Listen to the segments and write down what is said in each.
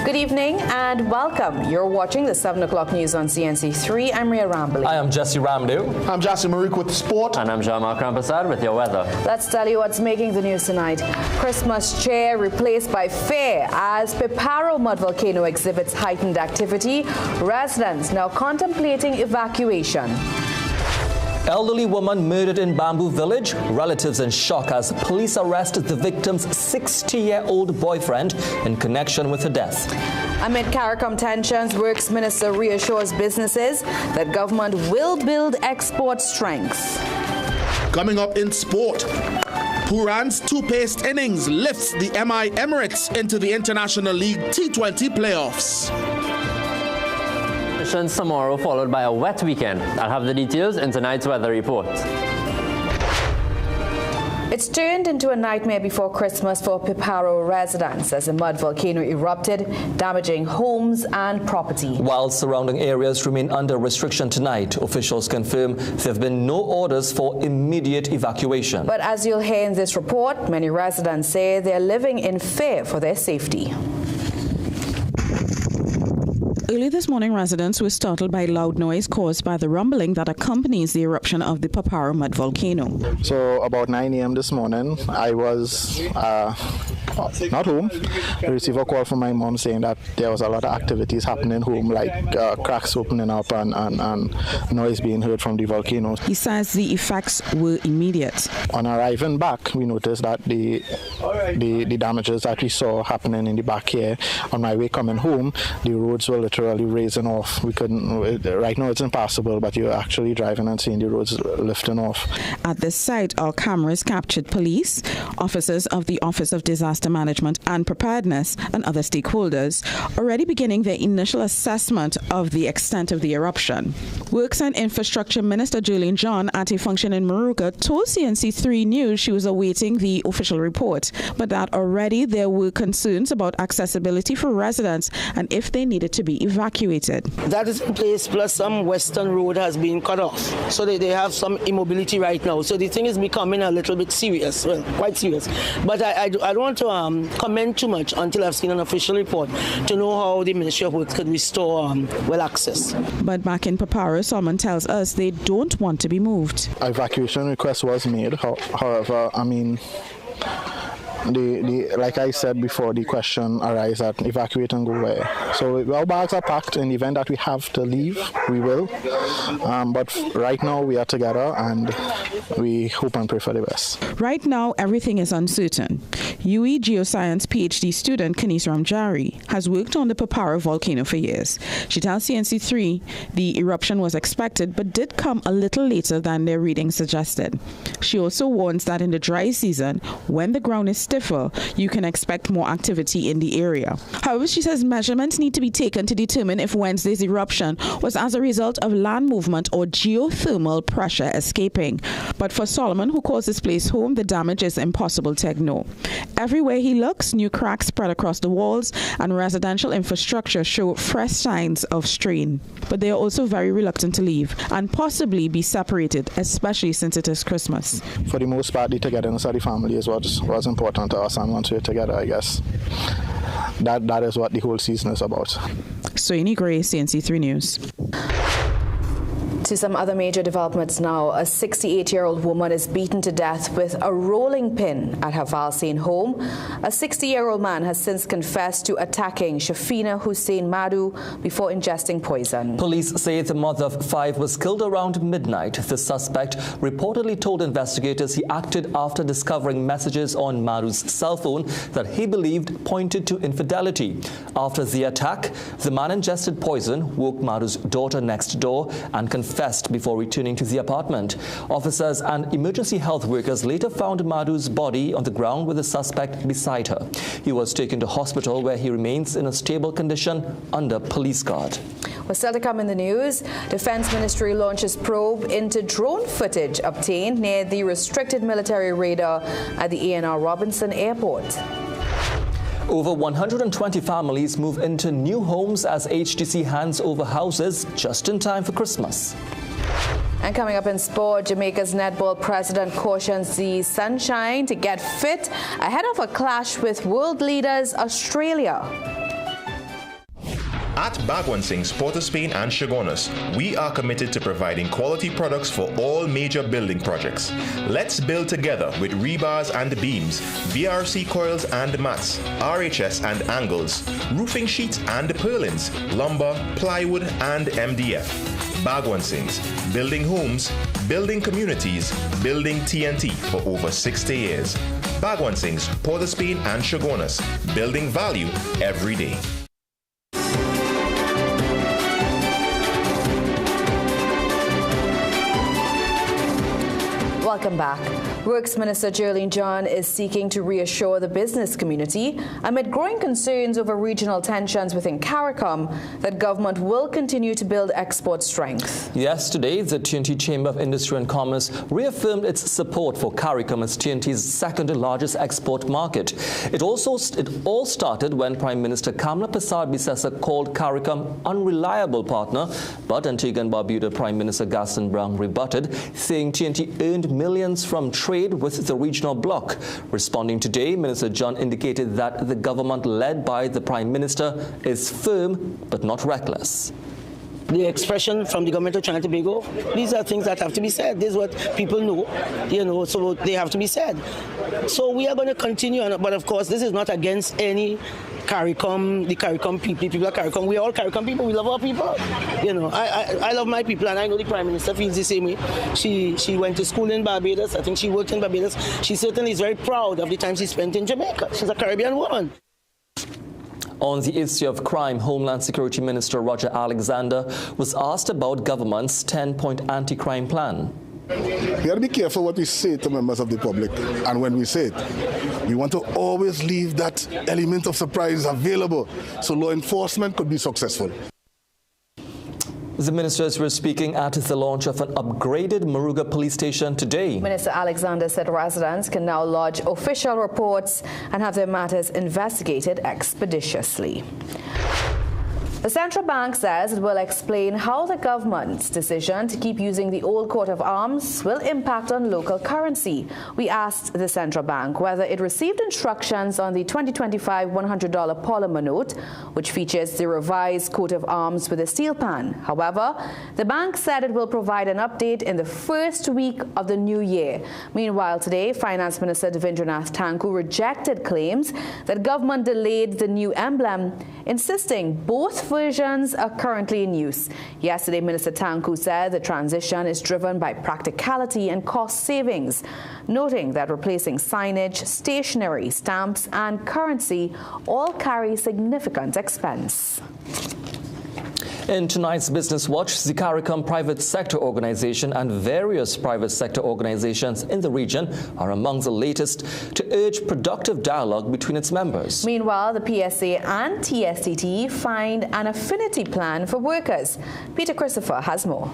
Good evening and welcome. You're watching the 7 o'clock news on CNC3. I'm Ria Rambali. I am Jesse Ramdu. I'm Jesse Marik with sport. And I'm Jean-Marc Rampasad with your weather. Let's tell you what's making the news tonight. Christmas cheer replaced by fair as Piparo mud volcano exhibits heightened activity. Residents now contemplating evacuation. Elderly woman murdered in Bamboo Village. Relatives in shock as police arrested the victim's 60-year-old boyfriend in connection with her death. Amid CARICOM tensions, Works Minister reassures businesses that government will build export strength. Coming up in sport, Puran's two-paced innings lifts the MI Emirates into the International League T20 playoffs. Tomorrow, followed by a wet weekend. I'll have the details in tonight's weather report. It's turned into a nightmare before Christmas for Piparo residents as a mud volcano erupted, damaging homes and property. While surrounding areas remain under restriction tonight, officials confirm there have been no orders for immediate evacuation. But as you'll hear in this report, many residents say they're living in fear for their safety. Early this morning, residents were startled by loud noise caused by the rumbling that accompanies the eruption of the Piparo mud volcano. So about 9 a.m. this morning, I was not home. I received a call from my mom saying that there was a lot of activities happening home, like cracks opening up and noise being heard from the volcano. He says the effects were immediate. On arriving back, we noticed that the damages that we saw happening in the back here. On my way coming home, the roads were literally raising off. We couldn't, right now it's impossible, but you're actually driving and seeing the roads lifting off. At this site, our cameras captured police, officers of the Office of Disaster Management and Preparedness, and other stakeholders already beginning their initial assessment of the extent of the eruption. Works and Infrastructure Minister Julian John, at a function in Maruka, told CNC3 News she was awaiting the official report, but that already there were concerns about accessibility for residents and if they needed to be evacuated. That is in place, plus some western road has been cut off. So they have some immobility right now. So the thing is becoming a little bit serious, well, quite serious. But I don't want to comment too much until I've seen an official report to know how the Ministry of Works could restore well access. But back in Piparo, Solomon tells us they don't want to be moved. Evacuation request was made. However, I mean, like I said before, the question arises that evacuate and go where. So our bags are packed. In the event that we have to leave, we will. But right now we are together and we hope and pray for the best. Right now everything is uncertain. UE Geoscience PhD student Kanis Ramjari has worked on the Piparo volcano for years. She tells CNC3 the eruption was expected but did come a little later than their reading suggested. She also warns that in the dry season, when the ground is stiffer, you can expect more activity in the area. However, she says measurements need to be taken to determine if Wednesday's eruption was as a result of land movement or geothermal pressure escaping. But for Solomon, who calls this place home, the damage is impossible to ignore. Everywhere he looks, new cracks spread across the walls and residential infrastructure show fresh signs of strain. But they are also very reluctant to leave and possibly be separated, especially since it is Christmas. For the most part, the togetherness of the family is what was important to us, and once we're together, I guess that is what the whole season is about. Soini Gray, CNC3 News. To some other major developments now. A 68-year-old woman is beaten to death with a rolling pin at her Valsain home. A 60-year-old man has since confessed to attacking Shafina Hussein Madu before ingesting poison. Police say the mother of 5 was killed around midnight. The suspect reportedly told investigators he acted after discovering messages on Madu's cell phone that he believed pointed to infidelity. After the attack, the man ingested poison, woke Madu's daughter next door, and confessed before returning to the apartment. Officers and emergency health workers later found Madu's body on the ground with the suspect beside her. He was taken to hospital where he remains in a stable condition under police guard. Well, still to come in the news, Defense Ministry launches probe into drone footage obtained near the restricted military radar at the ANR Robinson Airport. Over 120 families move into new homes as HDC hands over houses just in time for Christmas. And coming up in sport, Jamaica's netball president cautions the Sunshine to get fit ahead of a clash with world leaders Australia. At Bagwansing's, Port of Spain and Chaguanas, we are committed to providing quality products for all major building projects. Let's build together with rebars and beams, VRC coils and mats, RHS and angles, roofing sheets and purlins, lumber, plywood and MDF. Bagwansing's, building homes, building communities, building TNT for over 60 years. Bagwansing's, Port of Spain and Chaguanas, building value every day. Welcome back. Works Minister Geraldine John is seeking to reassure the business community amid growing concerns over regional tensions within CARICOM that government will continue to build export strength. Yesterday, the TNT Chamber of Industry and Commerce reaffirmed its support for CARICOM as TNT's second largest export market. It all started when Prime Minister Kamla Persad-Bissessar called CARICOM unreliable partner, but Antigua and Barbuda Prime Minister Gaston Brown rebutted, saying TNT earned millions from trade with the regional bloc. Responding today, Minister John indicated that the government led by the Prime Minister is firm but not reckless. The expression from the government of Trinidad and Tobago, these are things that have to be said. This is what people know, so they have to be said. So we are going to continue on, but of course this is not against any CARICOM, the CARICOM people are CARICOM. We are all CARICOM people. We love our people. I love my people, and I know the Prime Minister feels the same way. She went to school in Barbados. I think she worked in Barbados. She certainly is very proud of the time she spent in Jamaica. She's a Caribbean woman. On the issue of crime, Homeland Security Minister Roger Alexander was asked about government's 10-point anti-crime plan. We got to be careful what we say to members of the public, and when we say it, we want to always leave that element of surprise available so law enforcement could be successful. The ministers were speaking at the launch of an upgraded Moruga police station today. Minister Alexander said residents can now lodge official reports and have their matters investigated expeditiously. The central bank says it will explain how the government's decision to keep using the old coat of arms will impact on local currency. We asked the central bank whether it received instructions on the 2025 $100 polymer note, which features the revised coat of arms with a steel pan. However, the bank said it will provide an update in the first week of the new year. Meanwhile, today, Finance Minister Devendranath Thakur rejected claims that government delayed the new emblem, insisting both versions are currently in use. Yesterday, Minister Thakur said the transition is driven by practicality and cost savings, noting that replacing signage, stationery, stamps and currency all carry significant expense. In tonight's Business Watch, the CARICOM Private Sector Organization and various private sector organizations in the region are among the latest to urge productive dialogue between its members. Meanwhile, the PSA and TSTT find an affinity plan for workers. Peter Christopher has more.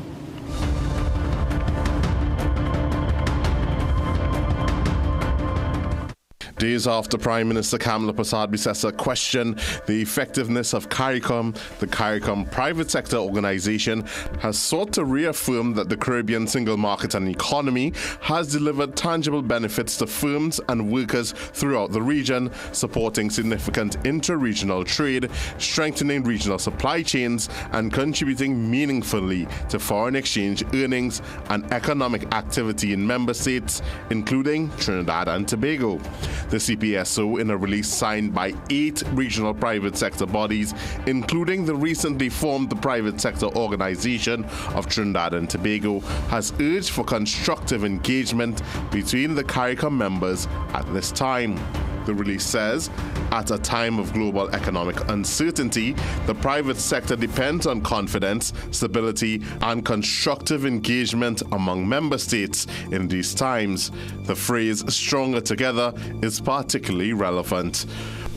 Days after Prime Minister Kamla Persad-Bissessar questioned the effectiveness of CARICOM, the CARICOM Private Sector Organization has sought to reaffirm that the Caribbean single market and economy has delivered tangible benefits to firms and workers throughout the region, supporting significant inter-regional trade, strengthening regional supply chains, and contributing meaningfully to foreign exchange earnings and economic activity in member states, including Trinidad and Tobago. The CPSO, in a release signed by 8 regional private sector bodies, including the recently formed the Private Sector Organization of Trinidad and Tobago, has urged for constructive engagement between the CARICOM members at this time. The release says, at a time of global economic uncertainty, the private sector depends on confidence, stability, and constructive engagement among member states in these times. The phrase "stronger together" is particularly relevant.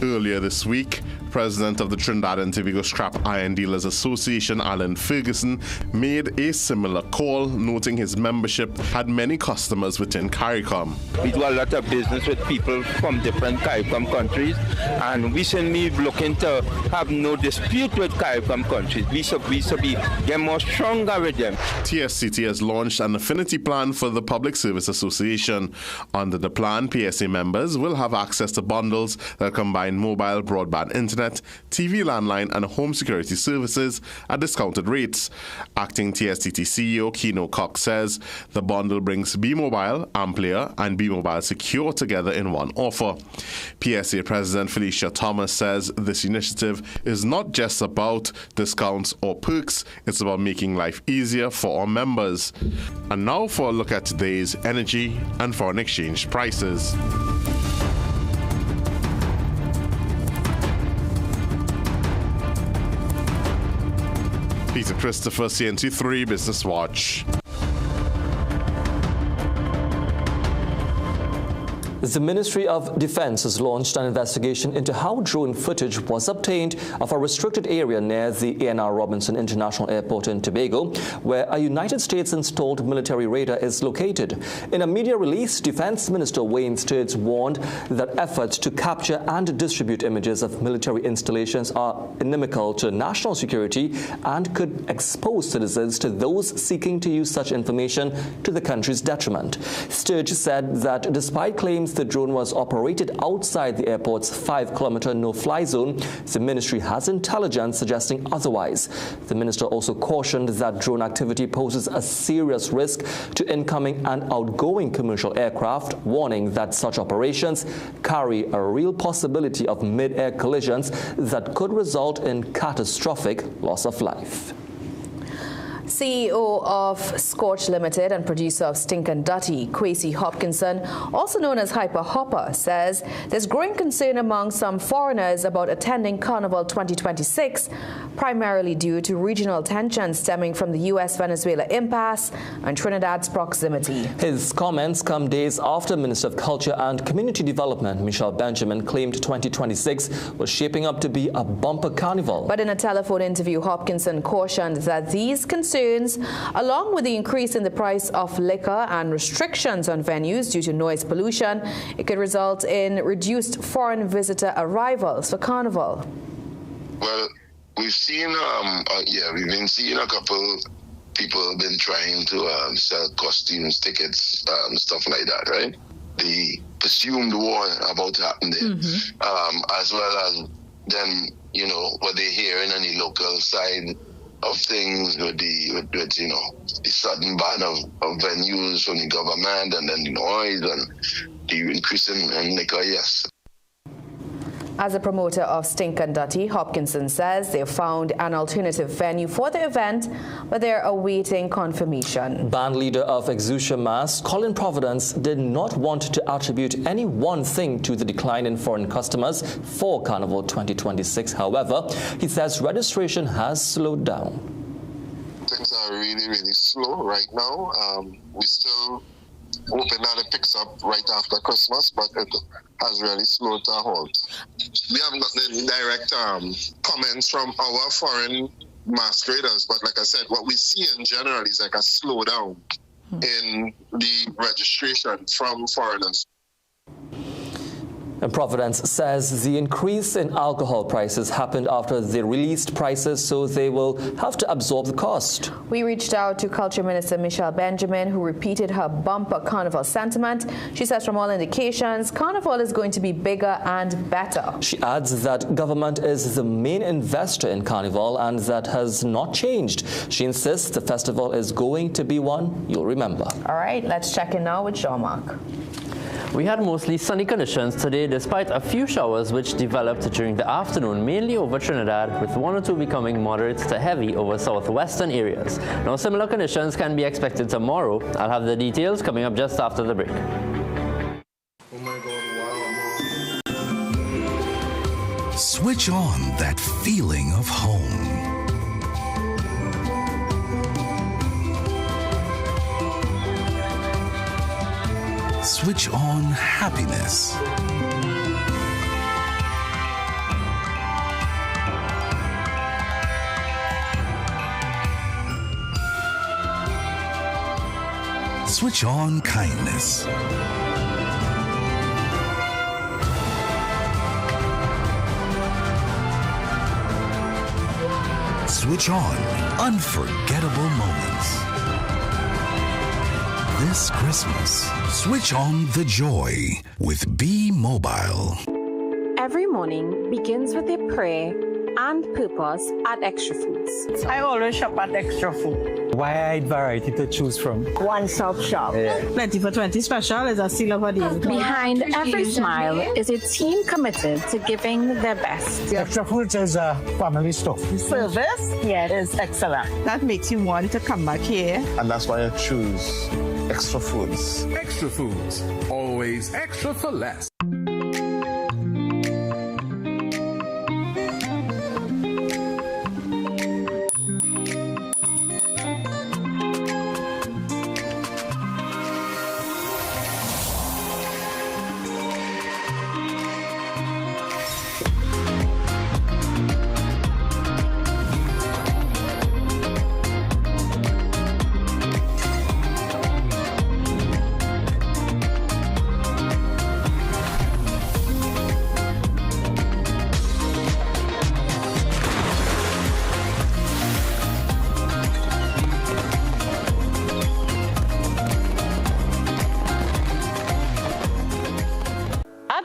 Earlier this week, President of the Trinidad and Tobago Scrap Iron Dealers Association, Alan Ferguson, made a similar call, noting his membership had many customers within CARICOM. We do a lot of business with people from different CARICOM countries, and we certainly looking to have no dispute with CARICOM countries. We should be get more stronger with them. TSCT has launched an affinity plan for the Public Service Association. Under the plan, PSA members will have access to bundles that combine mobile, broadband internet, internet, TV landline, and home security services at discounted rates. Acting TSTT CEO Keno Cox says the bundle brings B-Mobile, Amplier, and B-Mobile Secure together in one offer. PSA President Felicia Thomas says this initiative is not just about discounts or perks, it's about making life easier for our members. And now for a look at today's energy and foreign exchange prices. Peter Christopher, CNC3 Business Watch. The Ministry of Defense has launched an investigation into how drone footage was obtained of a restricted area near the A.N.R. Robinson International Airport in Tobago, where a United States-installed military radar is located. In a media release, Defense Minister Wayne Sturts warned that efforts to capture and distribute images of military installations are inimical to national security and could expose citizens to those seeking to use such information to the country's detriment. Sturts said that despite claims the drone was operated outside the airport's 5-kilometer no-fly zone, the ministry has intelligence suggesting otherwise. The minister also cautioned that drone activity poses a serious risk to incoming and outgoing commercial aircraft, warning that such operations carry a real possibility of mid-air collisions that could result in catastrophic loss of life. CEO of Scorch Limited and producer of Stink and Dutty, Kwesi Hopkinson, also known as Hyper Hopper, says there's growing concern among some foreigners about attending Carnival 2026, primarily due to regional tensions stemming from the U.S.-Venezuela impasse and Trinidad's proximity. His comments come days after Minister of Culture and Community Development, Michelle Benjamin, claimed 2026 was shaping up to be a bumper carnival. But in a telephone interview, Hopkinson cautioned that these concerns, along with the increase in the price of liquor and restrictions on venues due to noise pollution, it could result in reduced foreign visitor arrivals for Carnival. Well, we've seen, we've been seeing a couple people have been trying to sell costumes, tickets, stuff like that, right? The presumed war about to happen there, as well as then, what they hear in any local side of things with the sudden ban of venues from the government, and then the noise and the increase in liquor, yes. As a promoter of Stink and Dutty, Hopkinson says they found an alternative venue for the event, but they're awaiting confirmation. Band leader of Exutia Mass, Colin Providence, did not want to attribute any one thing to the decline in foreign customers for Carnival 2026. However, he says registration has slowed down. Things are really, really slow right now. We still hoping that it picks up right after Christmas, but it has really slowed to a halt. We haven't gotten any direct comments from our foreign masqueraders, but like I said, what we see in general is like a slowdown in the registration from foreigners. And Providence says the increase in alcohol prices happened after they released prices, so they will have to absorb the cost. We reached out to Culture Minister Michelle Benjamin, who repeated her bumper Carnival sentiment. She says from all indications, Carnival is going to be bigger and better. She adds that government is the main investor in Carnival and that has not changed. She insists the festival is going to be one you'll remember. All right, let's check in now with Jean-Marc. We had mostly sunny conditions today despite a few showers which developed during the afternoon, mainly over Trinidad, with one or two becoming moderate to heavy over southwestern areas. Now similar conditions can be expected tomorrow. I'll have the details coming up just after the break. Oh my God, wow. Switch on that feeling of home. Switch on happiness. Switch on kindness. Switch on unforgettable moments. This Christmas, switch on the joy with B-Mobile. Every morning begins with a prayer and purpose at Extra Foods. I always shop at Extra Food. Wide variety to choose from. One-stop shop. Yeah. 20 for 20 special is a seal of a deal. Behind every smile is a team committed to giving their best. Extra Foods is family stuff. Service is excellent. That makes you want to come back here. And that's why I choose Extra Foods. Extra Foods. Always extra for less.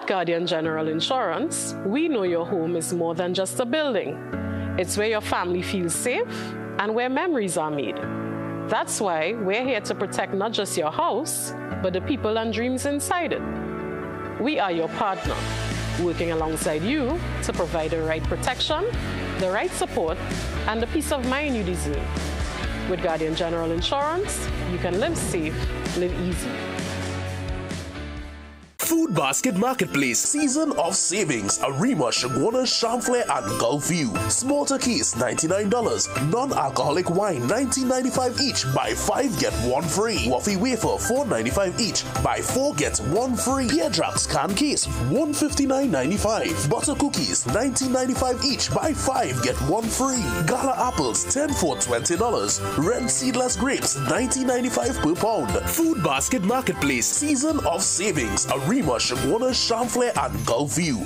Guardian General Insurance, we know your home is more than just a building. It's where your family feels safe and where memories are made. That's why we're here to protect not just your house, but the people and dreams inside it. We are your partner, working alongside you to provide the right protection, the right support, and the peace of mind you deserve. With Guardian General Insurance, you can live safe, live easy. Food Basket Marketplace Season of Savings. Arima, Shagwana, Chamflair, and Gulf View. Small turkeys $99. Non-alcoholic wine $19.95 each. Buy 5 get 1 free. Waffy wafer $4.95 each. Buy 4 get 1 free. Pear Jacks can case $159.95. Butter cookies $19.95 each. Buy 5 get 1 free. Gala apples 10 for $20. Red seedless grapes $19.95 per pound. Food Basket Marketplace Season of Savings. Arima, Shagwana, Chamflair, and Gulf View.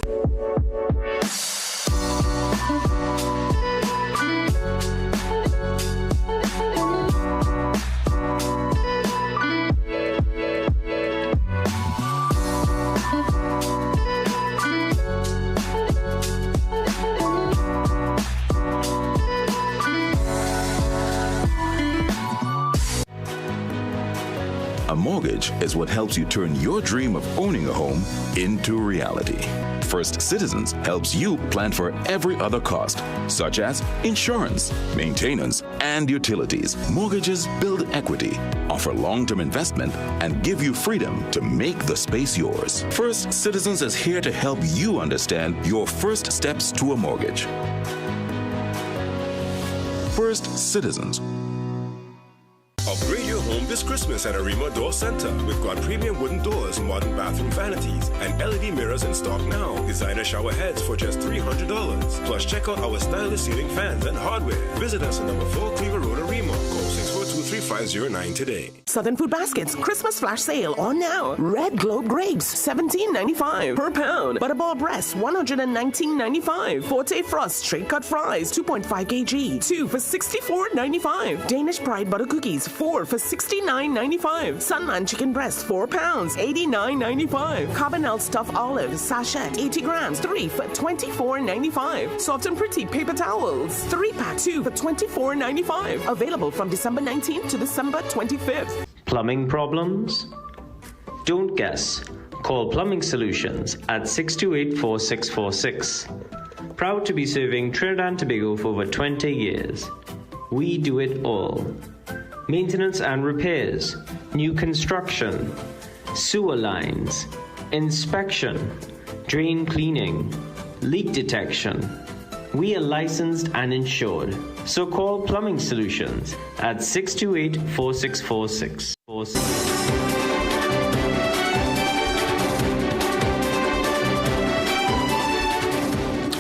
A mortgage is what helps you turn your dream of owning a home into reality. First Citizens helps you plan for every other cost, such as insurance, maintenance, and utilities. Mortgages build equity, offer long-term investment, and give you freedom to make the space yours. First Citizens is here to help you understand your first steps to a mortgage. First Citizens. Upgrade your home this Christmas at Arima Door Center. We've got premium wooden doors, modern bathroom vanities, and LED mirrors in stock now. Designer shower heads for just $300. Plus, check out our stylish ceiling fans and hardware. Visit us at number 4 Cleaver Road, Arima. Call 642-3509 today. Southern Food Baskets Christmas flash sale on now. Red Globe grapes $17.95 per pound. Butterball breast $119.95. Forte Frost straight cut fries 2.5 kg 2 for $64.95. Danish Pride butter cookies 4 for $69.95. Sunman chicken breast 4 pounds $89.95. Carbonell stuffed olives sachet 80 grams 3 for $24.95. Soft and Pretty paper towels 3-pack 2 for $24.95. Available from December 19th to December 25th. Plumbing problems? Don't guess. Call Plumbing Solutions at 628-4646. Proud to be serving Trinidad and Tobago for over 20 years. We do it all. Maintenance and repairs, new construction, sewer lines, inspection, drain cleaning, leak detection. We are licensed and insured. So call Plumbing Solutions at 628-4646.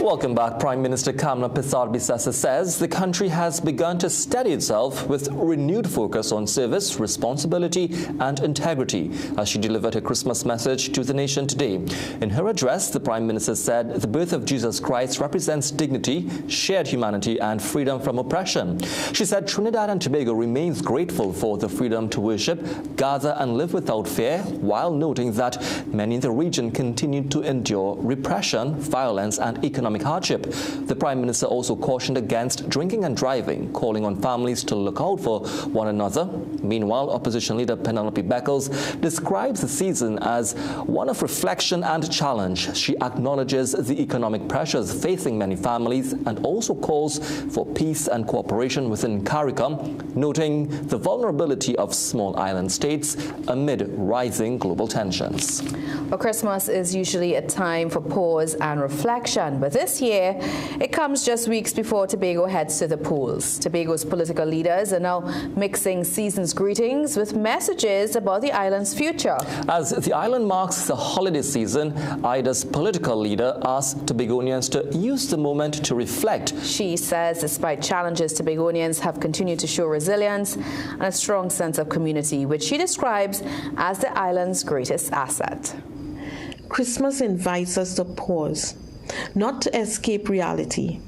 Welcome back. Prime Minister Kamla Persad-Bissessar says the country has begun to steady itself with renewed focus on service, responsibility and integrity as she delivered her Christmas message to the nation today. In her address, the Prime Minister said the birth of Jesus Christ represents dignity, shared humanity and freedom from oppression. She said Trinidad and Tobago remains grateful for the freedom to worship, gather and live without fear, while noting that many in the region continue to endure repression, violence and economic hardship. The Prime Minister also cautioned against drinking and driving, calling on families to look out for one another. Meanwhile, Opposition Leader Penelope Beckles describes the season as one of reflection and challenge. She acknowledges the economic pressures facing many families and also calls for peace and cooperation within CARICOM, noting the vulnerability of small island states amid rising global tensions. Well, Christmas is usually a time for pause and reflection, but this year it comes just weeks before Tobago heads to the polls. Tobago's political leaders are now mixing season's greetings with messages about the island's future. As the island marks the holiday season, IDA's political leader asked Tobagonians to use the moment to reflect. She says despite challenges, Tobagonians have continued to show resilience and a strong sense of community, which she describes as the island's greatest asset. Christmas invites us to pause, not to escape reality,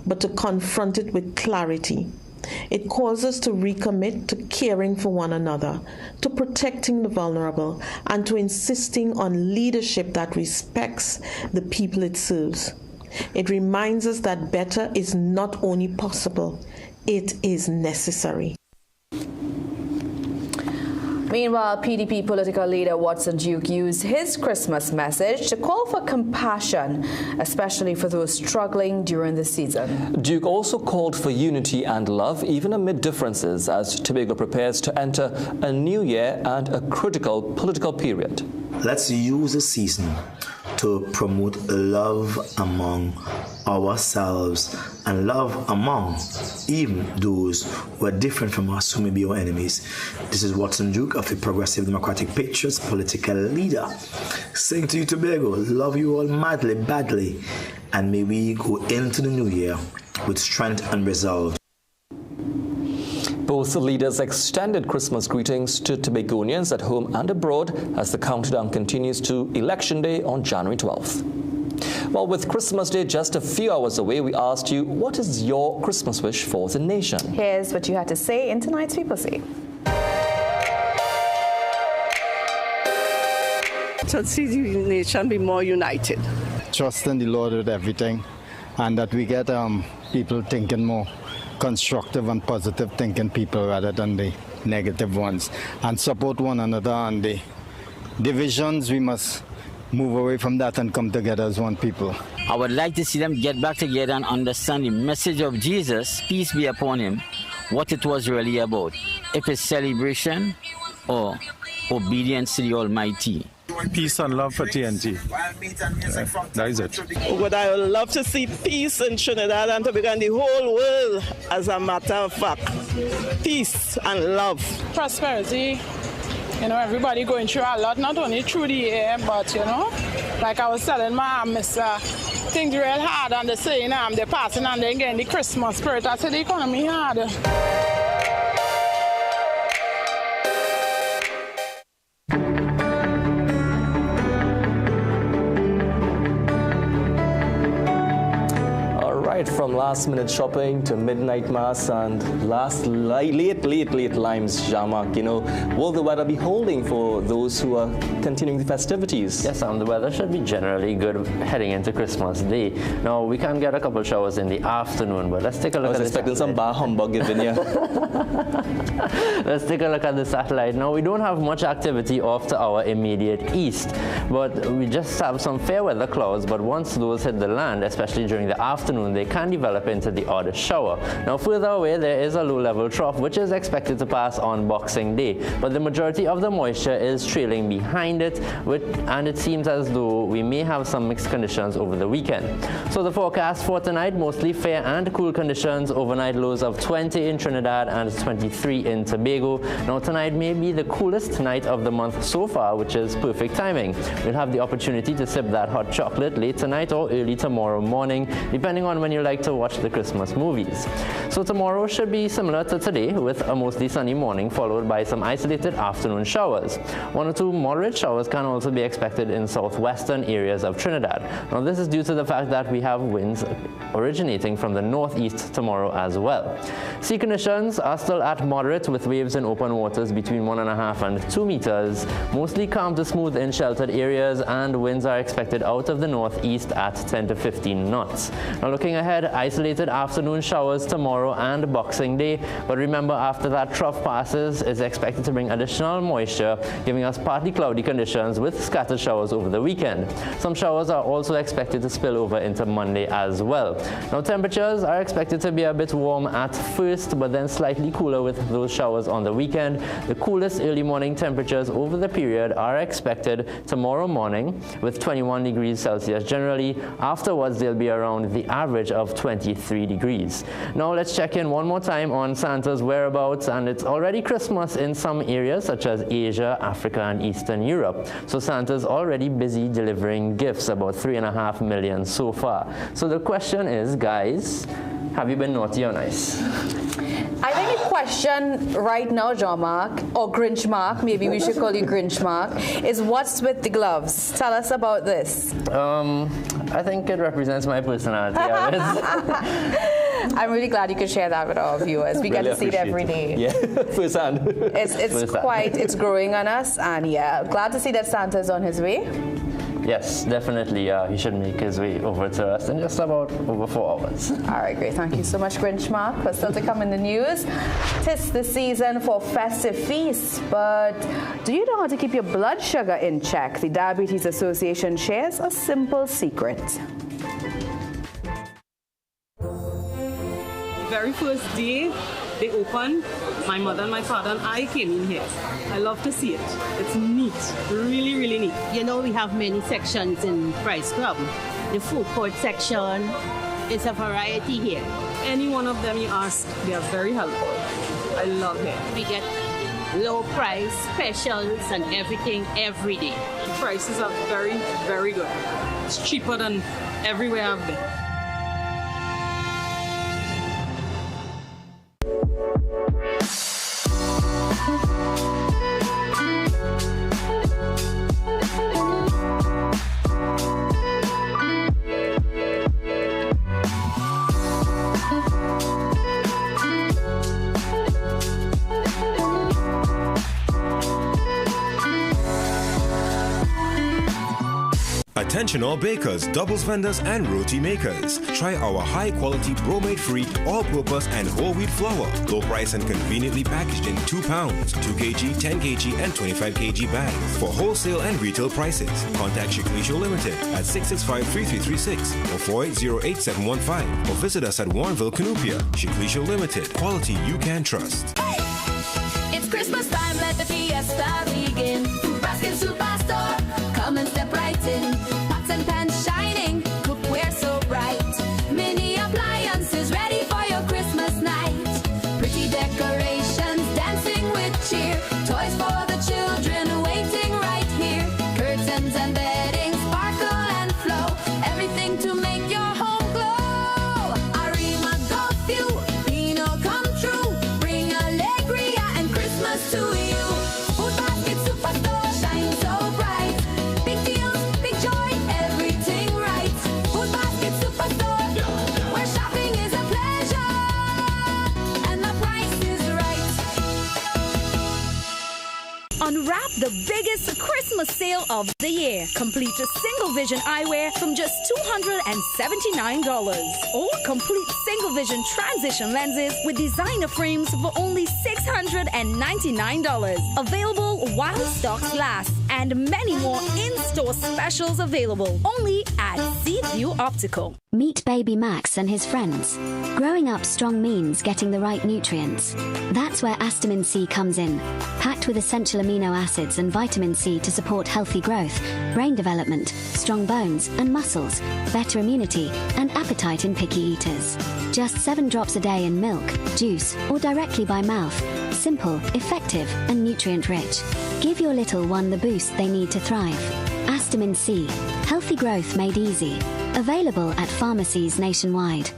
but to confront it with clarity. It calls us to recommit to caring for one another, to protecting the vulnerable, and to insisting on leadership that respects the people it serves. It reminds us that better is not only possible, it is necessary. Meanwhile, PDP political leader Watson Duke used his Christmas message to call for compassion, especially for those struggling during the season. Duke also called for unity and love, even amid differences, as Tobago prepares to enter a new year and a critical political period. Let's use the season to promote love among ourselves and love among even those who are different from us, who may be our enemies. This is Watson Duke of the Progressive Democratic Pictures political leader, saying to you, Tobago, love you all madly, badly, and may we go into the new year with strength and resolve. Both leaders extended Christmas greetings to Tobagonians at home and abroad as the countdown continues to Election Day on January 12th. Well, with Christmas Day just a few hours away, we asked you, what is your Christmas wish for the nation? Here's what you had to say in tonight's People See. To see the nation be more united. Trust in the Lord with everything, and that we get people thinking more constructive and positive thinking people rather than the negative ones, and support one another. And the divisions, we must move away from that and come together as one people. I would like to see them get back together and understand the message of Jesus, peace be upon him, what it was really about. If it's celebration or obedience to the Almighty. Peace and love for TNT. That is it. But I would love to see peace in Trinidad and Tobago and the whole world, as a matter of fact. Peace and love. Prosperity. You know, everybody going through a lot, not only through the air, but, you know, like I was telling my mister, things real hard and they're saying they're passing and they're getting the Christmas spirit. I said the economy hard. From last-minute shopping to midnight mass and late limes, Jamak, you know, will the weather be holding for those who are continuing the festivities? Yes, the weather should be generally good heading into Christmas Day. Now, we can get a couple showers in the afternoon, but let's take a look at the expecting some bar humbug given here. Let's take a look at the satellite. Now, we don't have much activity off to our immediate east, but we just have some fair weather clouds, but once those hit the land, especially during the afternoon, they they can develop into the odd shower. Now further away there is a low-level trough which is expected to pass on Boxing Day, but the majority of the moisture is trailing behind it, and it seems as though we may have some mixed conditions over the weekend. So the forecast for tonight, mostly fair and cool conditions, overnight lows of 20 in Trinidad and 23 in Tobago. Now tonight may be the coolest night of the month so far, which is perfect timing. We'll have the opportunity to sip that hot chocolate late tonight or early tomorrow morning, depending on when you like to watch the Christmas movies. So tomorrow should be similar to today, with a mostly sunny morning followed by some isolated afternoon showers. 1 or 2 moderate showers can also be expected in southwestern areas of Trinidad. Now this is due to the fact that we have winds originating from the northeast tomorrow as well. Sea conditions are still at moderate, with waves in open waters between 1.5 and 2 meters, mostly calm to smooth in sheltered areas, and winds are expected out of the northeast at 10 to 15 knots. Now looking ahead, isolated afternoon showers tomorrow and Boxing Day, but remember after that trough passes is expected to bring additional moisture, giving us partly cloudy conditions with scattered showers over the weekend. Some showers are also expected to spill over into Monday as well. Now temperatures are expected to be a bit warm at first, but then slightly cooler with those showers on the weekend. The coolest early morning temperatures over the period are expected tomorrow morning with 21 degrees Celsius generally. Afterwards they'll be around the average of 23 degrees. Now let's check in one more time on Santa's whereabouts, and it's already Christmas in some areas such as Asia, Africa and Eastern Europe. So Santa's already busy delivering gifts, about 3.5 million so far. So the question is, guys, have you been naughty or nice? I think the question right now, John Mark, or Grinch Mark, maybe we should call you Grinch Mark, is what's with the gloves? Tell us about this. I think it represents my personality. I'm really glad you could share that with our viewers. We Really get to see it every day. Yeah, firsthand. It's growing on us, and yeah, glad to see that Santa's on his way. Yes, definitely. He should make his way over to us in just about over 4 hours. All right, great. Thank you so much, Grinch Mark. For still to come in the news, 'tis the season for festive feasts, but do you know how to keep your blood sugar in check? The Diabetes Association shares a simple secret. Very first day they opened, my mother and my father and I came in here. I love to see it. It's neat, really, really neat. You know, we have many sections in Price Club. The food court section is a variety here. Any one of them you ask, they are very helpful. I love it. We get low price specials and everything every day. The prices are very, very good. It's cheaper than everywhere I've been. Attention all bakers, doubles vendors, and roti makers. Try our high-quality bromate-free, all-purpose, and whole wheat flour. Low price and conveniently packaged in 2 pounds, 2 kg, 10 kg, and 25 kg bags. For wholesale and retail prices, contact Shiklisho Limited at 665-3336 or 480-8715 or visit us at Warrenville, Canoopia. Shiklisho Limited, quality you can trust. It's Christmas time, let the fiesta begin. Baskin Superstore, come and step right in. Pots and pans shining, cookware so bright. Mini appliances ready for your Christmas night. Pretty decorations dancing with cheer. Toys for the children waiting right here. Curtains and bedding sparkle and flow. Everything to make your home glow. Arima Golf View, Pino come true. Bring alegria and Christmas to you. Food Basket Superstore, shine so bright. Big deals, big joy, everything right. Food Basket Superstore, where shopping is a pleasure and the price is right. Unwrap the biggest Christmas sale of the year. Complete a single vision eyewear from just $279. Or complete single vision transition lenses with designer frames for only $699. Available while stocks last. and many more in-store specials available only at Seaview Optical. Meet baby Max and his friends. Growing up strong means getting the right nutrients. That's where Astamin C comes in, packed with essential amino acids and vitamin C to support healthy growth, brain development, strong bones and muscles, better immunity, and appetite in picky eaters. Just 7 drops a day in milk, juice, or directly by mouth. Simple, effective, and nutrient-rich. Give your little one the boost they need to thrive. Astamin C, healthy growth made easy. Available at pharmacies nationwide.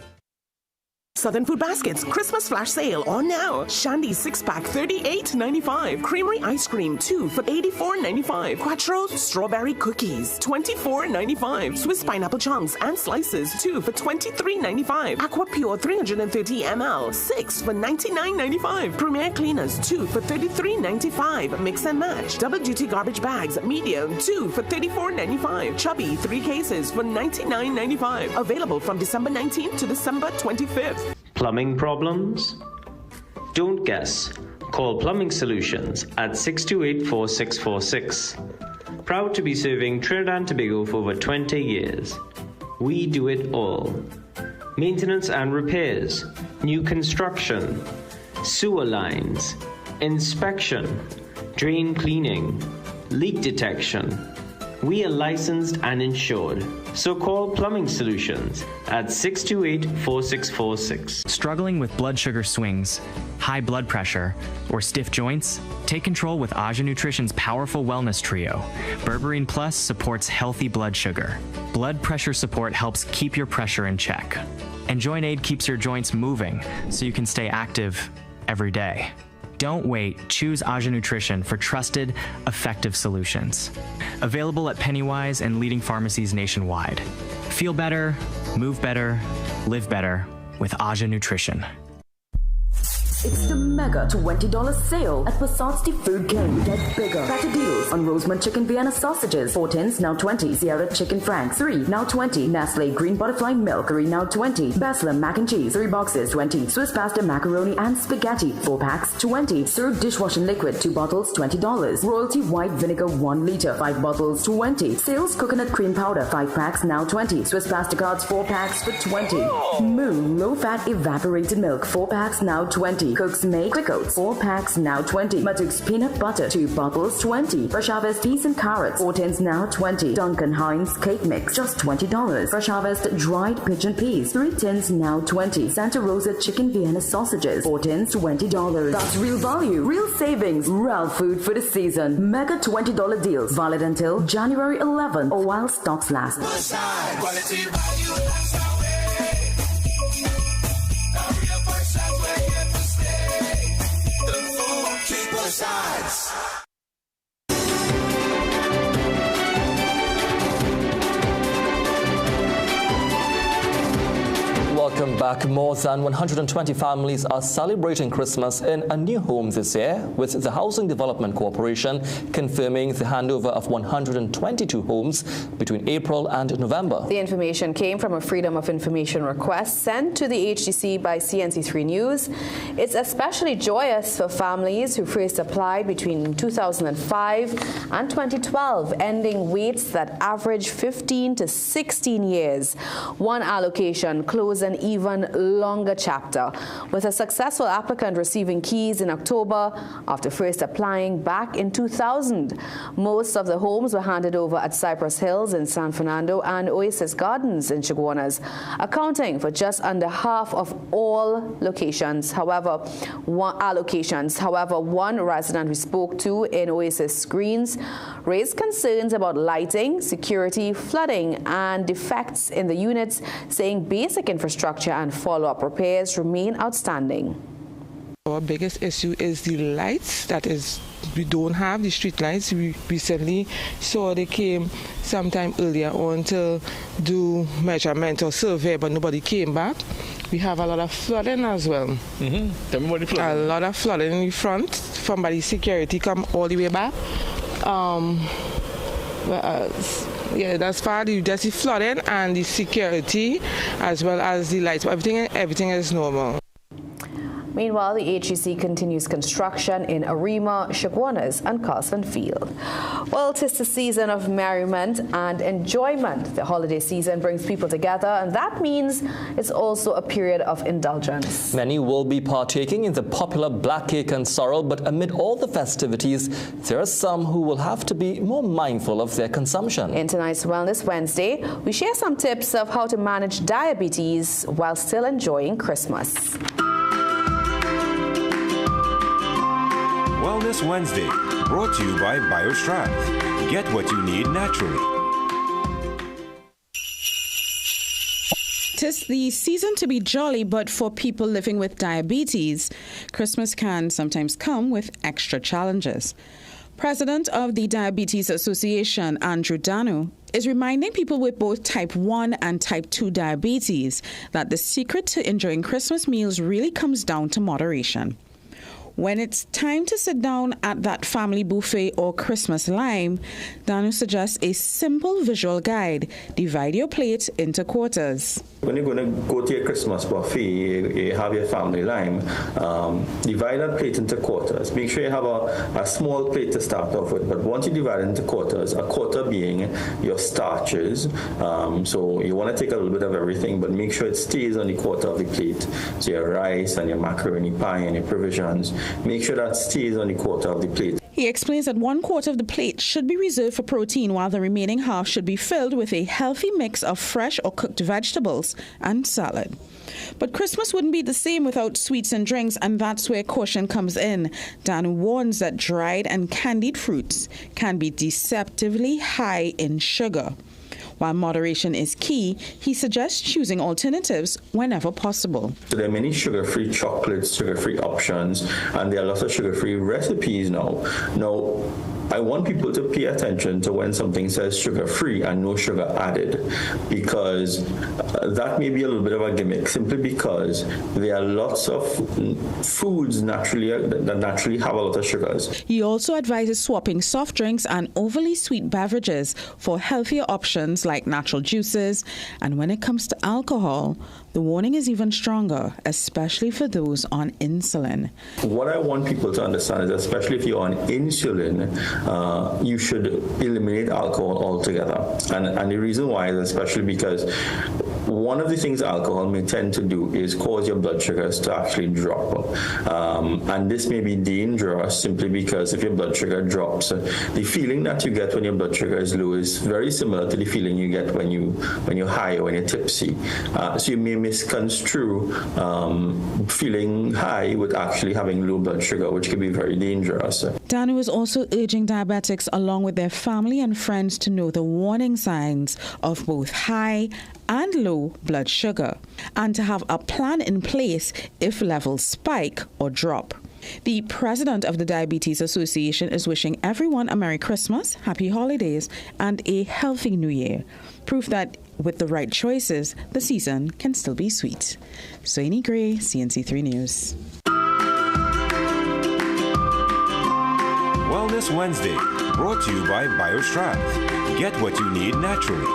Southern Food Baskets Christmas flash sale on now. Shandy 6-pack $38.95. Creamery ice cream 2 for $84.95. Quattro strawberry cookies $24.95. Swiss pineapple chunks and slices 2 for $23.95. Aqua Pure 330 ml 6 for $99.95. Premier cleaners 2 for $33.95. Mix and match double duty garbage bags medium 2 for $34.95. Chubby 3 cases for $99.95. Available from December 19th to December 25th. Plumbing problems? Don't guess. Call Plumbing Solutions at 628-4646. Proud to be serving Trinidad and Tobago for over 20 years. We do it all. Maintenance and repairs, new construction, sewer lines, inspection, drain cleaning, leak detection. We are licensed and insured. So call Plumbing Solutions at 628-4646. Struggling with blood sugar swings, high blood pressure, or stiff joints? Take control with Aja Nutrition's powerful wellness trio. Berberine Plus supports healthy blood sugar. Blood pressure support helps keep your pressure in check. And Joint Aid keeps your joints moving so you can stay active every day. Don't wait. Choose Aja Nutrition for trusted, effective solutions. Available at Pennywise and leading pharmacies nationwide. Feel better, move better, live better with Aja Nutrition. It's the mega $20 sale at Passat's Food King. Get bigger, better deals on Rosemont Chicken Vienna sausages. 4 tins, now 20. Sierra Chicken Franks, 3, now 20. Nestle Green Butterfly Milk, 3, now 20. Besler Mac and Cheese, 3 boxes, 20. Swiss pasta, macaroni, and spaghetti, 4 packs, 20. Sir dishwashing liquid, 2 bottles, $20. Royalty White Vinegar, 1 liter, 5 bottles, 20. Sales Coconut Cream Powder, 5 packs, now 20. Swiss pasta cards, 4 packs for 20. Moo Low Fat Evaporated Milk, 4 packs, now 20. Cook's Make Quick Oats, 4 packs, now 20. Matuk's Peanut Butter, 2 bottles, 20. Fresh Harvest Peas and Carrots, 4 tins, now 20. Duncan Hines Cake Mix, just $20. Fresh Harvest Dried Pigeon Peas, 3 tins, now 20. Santa Rosa Chicken Vienna Sausages, 4 tins, $20. That's real value, real savings, real food for the season. Mega $20 deals, valid until January 11th or while stocks last. Quality value, that's our way. Sides. Welcome back. More than 120 families are celebrating Christmas in a new home this year, with the Housing Development Corporation confirming the handover of 122 homes between April and November. The information came from a Freedom of Information request sent to the HDC by CNC3 News. It's especially joyous for families who first applied between 2005 and 2012, ending waits that average 15 to 16 years. One allocation closed an even longer chapter, with a successful applicant receiving keys in October after first applying back in 2000. Most of the homes were handed over at Cypress Hills in San Fernando and Oasis Gardens in Chaguanas, accounting for just under half of all locations. However, one resident we spoke to in Oasis Greens raised concerns about lighting, security, flooding, and defects in the units, saying basic infrastructure and follow-up repairs remain outstanding. Our biggest issue is the lights. That is, we don't have the street lights. We recently saw they came sometime earlier on to do measurement or survey, but nobody came back. We have a lot of flooding as well. Everybody flooding. A lot of flooding in the front. From by the security come all the way back. Yeah, that's far. Just the flooding and the security as well as the lights. Everything is normal. Meanwhile, the HEC continues construction in Arima, Chaguanas and Carson Field. Well, 'tis the season of merriment and enjoyment. The holiday season brings people together, and that means it's also a period of indulgence. Many will be partaking in the popular black cake and sorrel, but amid all the festivities, there are some who will have to be more mindful of their consumption. In tonight's Wellness Wednesday, we share some tips of how to manage diabetes while still enjoying Christmas. Wellness Wednesday, brought to you by BioStrath. Get what you need naturally. 'Tis the season to be jolly, but for people living with diabetes, Christmas can sometimes come with extra challenges. President of the Diabetes Association, Andrew Danu, is reminding people with both type 1 and type 2 diabetes that the secret to enjoying Christmas meals really comes down to moderation. When it's time to sit down at that family buffet or Christmas lime, Danu suggests a simple visual guide. Divide your plate into quarters. When you're going to go to your Christmas buffet, you have your family lime, divide that plate into quarters. Make sure you have a small plate to start off with, but once you divide it into quarters, a quarter being your starches, so you want to take a little bit of everything, but make sure it stays on the quarter of the plate. So your rice and your macaroni pie and your provisions, make sure that stays on the quarter of the plate. He explains that 1/4 of the plate should be reserved for protein, while the remaining half should be filled with a healthy mix of fresh or cooked vegetables and salad. But Christmas wouldn't be the same without sweets and drinks, and that's where caution comes in. Dan warns that dried and candied fruits can be deceptively high in sugar. While moderation is key, he suggests choosing alternatives whenever possible. So there are many sugar-free chocolates, sugar-free options, and there are lots of sugar-free recipes now. Now, I want people to pay attention to when something says sugar-free and no sugar added, because that may be a little bit of a gimmick, simply because there are lots of foods that naturally have a lot of sugars. He also advises swapping soft drinks and overly sweet beverages for healthier options like natural juices. And when it comes to alcohol, the warning is even stronger, especially for those on insulin. What I want people to understand is, especially if you're on insulin, you should eliminate alcohol altogether. And the reason why is especially because one of the things alcohol may tend to do is cause your blood sugars to actually drop. And this may be dangerous simply because if your blood sugar drops, the feeling that you get when your blood sugar is low is very similar to the feeling you get when you're high or when you're tipsy. So you may misconstrue feeling high with actually having low blood sugar, which can be very dangerous. Danu is also urging diabetics along with their family and friends to know the warning signs of both high and low blood sugar, and to have a plan in place if levels spike or drop. The president of the Diabetes Association is wishing everyone a Merry Christmas, Happy Holidays, and a healthy New Year. Proof that with the right choices, the season can still be sweet. Soini Gray, CNC3 News. Wellness Wednesday, brought to you by BioStrath. Get what you need naturally.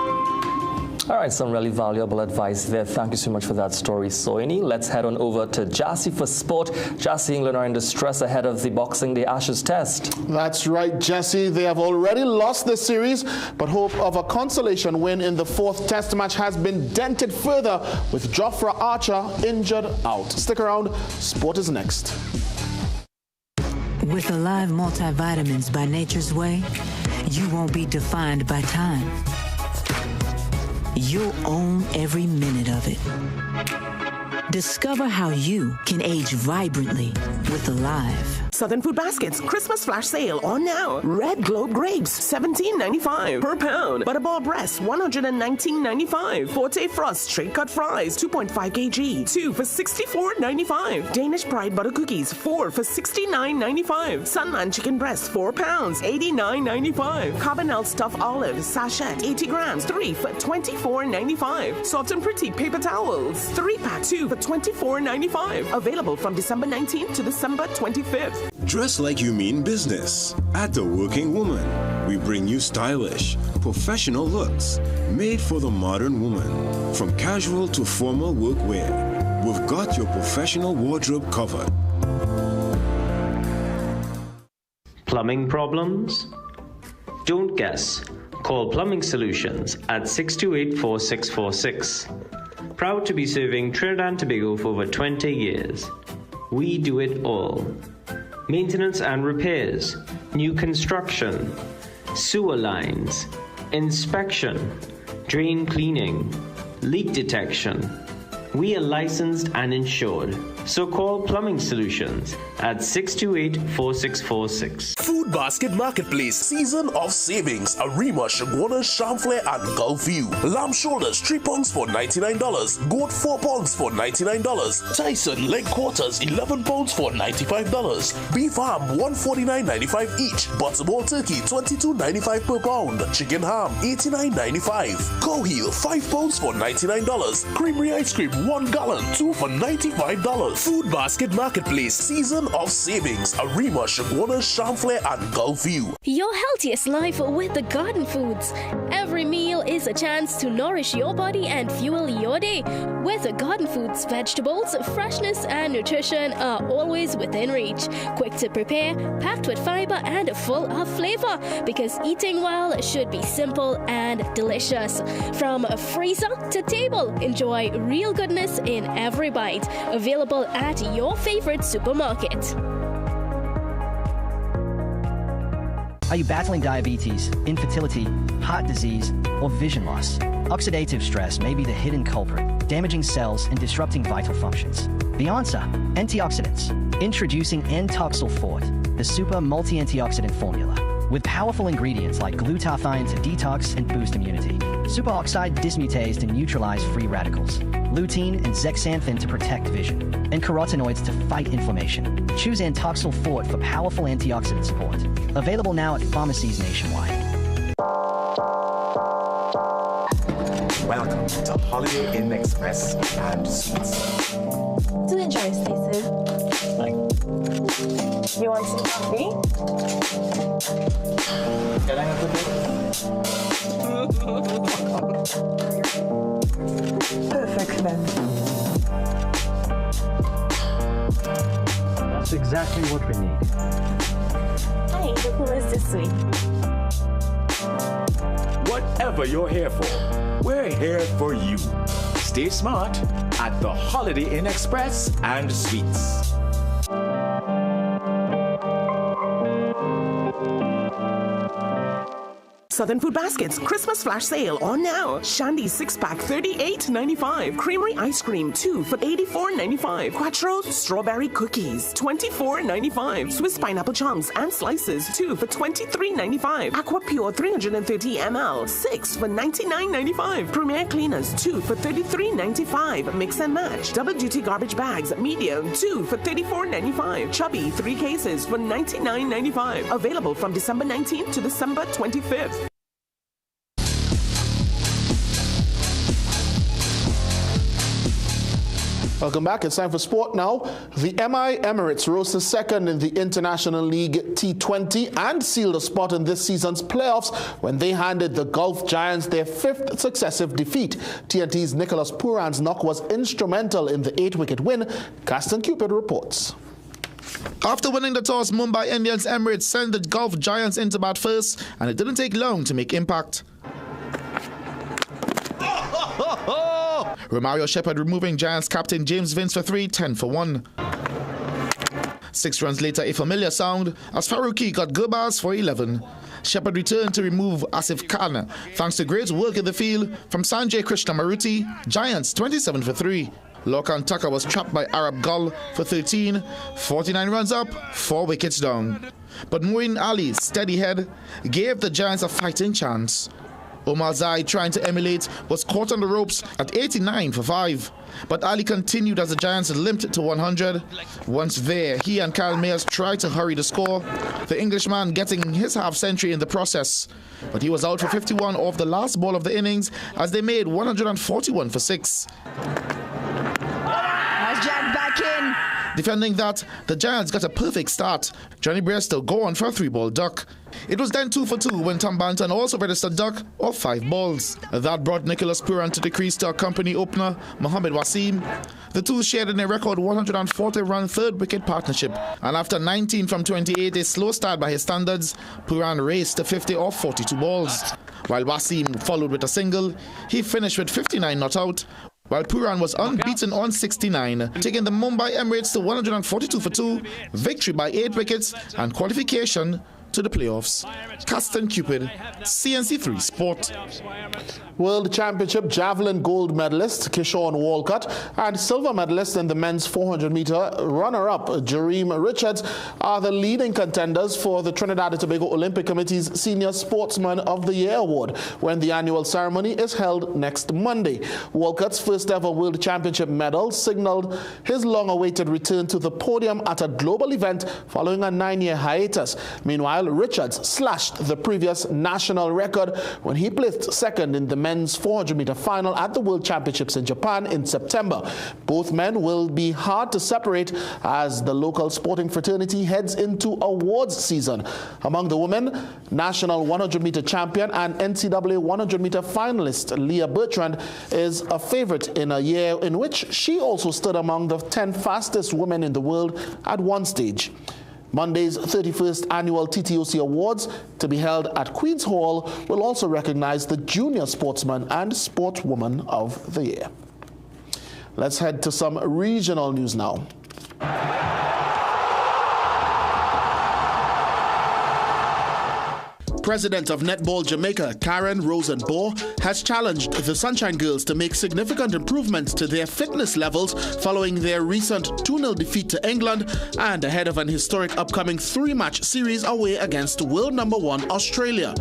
All right, some really valuable advice there. Thank you so much for that story, Soini. Let's head on over to Jassy for sport. Jassy, England are in distress ahead of the Boxing Day Ashes test. That's right, Jesse. They have already lost the series, but hope of a consolation win in the 4th test match has been dented further with Jofra Archer injured out. Stick around. Sport is next. With Alive multivitamins by Nature's Way, you won't be defined by time. You'll own every minute of it. Discover how you can age vibrantly with Alive. Southern Food Baskets Christmas flash sale on now. Red Globe grapes, $17.95 per pound. Butterball breast, $119.95. Forte Frost straight cut fries, 2.5 kg, 2 for $64.95. Danish Pride butter cookies, 4 for $69.95. Sunman chicken breast, 4 pounds, $89.95. Carbonell stuffed olives sachet, 80 grams, 3 for $24.95. Soft and Pretty paper towels, 3-pack, 2 for $24.95. Available from December 19th to December 25th. Dress like you mean business. At The Working Woman, we bring you stylish, professional looks made for the modern woman. From casual to formal workwear, we've got your professional wardrobe covered. Plumbing problems? Don't guess. Call Plumbing Solutions at 628-4646. Proud to be serving Trinidad and Tobago for over 20 years. We do it all. Maintenance and repairs, new construction, sewer lines, inspection, drain cleaning, leak detection. We are licensed and insured, so call Plumbing Solutions at 628-4646. Food Basket Marketplace, season of savings. Arima, Shagwana, Chamflair, and Gulfview. Lamb shoulders, 3 pounds for $99. Goat, 4 pounds for $99. Tyson leg quarters, 11 pounds for $95. Beef ham, $149.95 each. Butterball turkey, $22.95 per pound. Chicken ham, $89.95. Cow heel, 5 pounds for $99. Creamery ice cream, 1 gallon, 2 for $95. Food Basket Marketplace, season of savings. Arima, Shagwana, Chamflair, and Gulfview. Your healthiest life with the garden foods. Every meal is a chance to nourish your body and fuel your day. With the garden foods, vegetables, freshness and nutrition are always within reach. Quick to prepare, packed with fiber and full of flavor. Because eating well should be simple and delicious. From freezer to table, enjoy real goodness in every bite. Available at your favorite supermarket. Are you battling diabetes, infertility, heart disease, or vision loss? Oxidative stress may be the hidden culprit, damaging cells and disrupting vital functions. The answer: antioxidants. Introducing N-Toxil Fort, the super multi-antioxidant formula. With powerful ingredients like glutathione to detox and boost immunity, superoxide dismutase to neutralize free radicals, lutein and zeaxanthin to protect vision, and carotenoids to fight inflammation. Choose N-Toxil Fort for powerful antioxidant support. Available now at pharmacies nationwide. Welcome to Holiday Inn Express and Suites. Do enjoy, Stacey. You want some coffee? Can I have a Perfect then. That's exactly what we need. Hey, the pool is this way. Whatever you're here for, we're here for you. Stay smart at the Holiday Inn Express and Suites. Southern Food Baskets Christmas flash sale on now. Shandy 6-pack $38.95. Creamery ice cream 2 for $84.95. Quattro strawberry cookies $24.95. Swiss pineapple chunks and slices 2 for $23.95. Aqua Pure 330 ml 6 for $99.95. Premier cleaners 2 for $33.95. Mix and match double duty garbage bags medium 2 for $34.95. Chubby 3 cases for $99.95. Available from December 19th to December 25th. Welcome back. It's time for sport now. The MI Emirates rose to second in the International League T20 and sealed a spot in this season's playoffs when they handed the Gulf Giants their 5th successive defeat. TNT's Nicholas Puran's knock was instrumental in the 8-wicket win. Gaston Cupid reports. After winning the toss, Mumbai Indians Emirates sent the Gulf Giants into bat first, and it didn't take long to make impact. Romario Shepherd removing Giants captain James Vince for 3, 10 for 1. 6 runs later, a familiar sound as Faruqi got Gurbaz for 11. Shepherd returned to remove Asif Khan thanks to great work in the field from Sanjay Krishnamurthy. Giants 27 for 3. Lorcan Tucker was trapped by Arab Gul for 13. 49 runs up, 4 wickets down. But Moeen Ali's steady head gave the Giants a fighting chance. Omar Zai, trying to emulate, was caught on the ropes at 89 for 5. But Ali continued as the Giants limped to 100. Once there, he and Kyle Mayers tried to hurry the score, the Englishman getting his half-century in the process. But he was out for 51 off the last ball of the innings as they made 141 for 6. That's jacked back in. Defending that, the Giants got a perfect start. Johnny Braisto go on for a 3-ball duck. It was then 2 for 2 when Tom Banton also registered duck of 5 balls. That brought Nicholas Puran to the crease to accompany opener Mohamed Wasim. The two shared in a record 140-run third-wicket partnership, and after 19 from 28, a slow start by his standards, Puran raced to 50 off 42 balls. While Wasim followed with a single, he finished with 59 not out, while Puran was unbeaten on 69, taking the Mumbai Emirates to 142 for 2, victory by 8 wickets, and qualification to the playoffs. Caston Cupid, CNC3 Sport. World Championship javelin gold medalist Kishore Walcott and silver medalist in the men's 400-meter runner-up Jareem Richards are the leading contenders for the Trinidad and Tobago Olympic Committee's Senior Sportsman of the Year award when the annual ceremony is held next Monday. Walcott's first ever World Championship medal signaled his long-awaited return to the podium at a global event following a 9-year hiatus. Meanwhile, Richards slashed the previous national record when he placed second in the men's 400-meter final at the World Championships in Japan in September. Both men will be hard to separate as the local sporting fraternity heads into awards season. Among the women, national 100-meter champion and NCAA 100-meter finalist Leah Bertrand is a favorite in a year in which she also stood among the 10 fastest women in the world at one stage. Monday's 31st annual TTOC Awards, to be held at Queen's Hall, will also recognize the Junior Sportsman and Sportswoman of the Year. Let's head to some regional news now. President of Netball Jamaica, Karen Rosenbaugh, has challenged the Sunshine Girls to make significant improvements to their fitness levels following their recent 2-0 defeat to England and ahead of an historic upcoming 3-match series away against world number 1 Australia.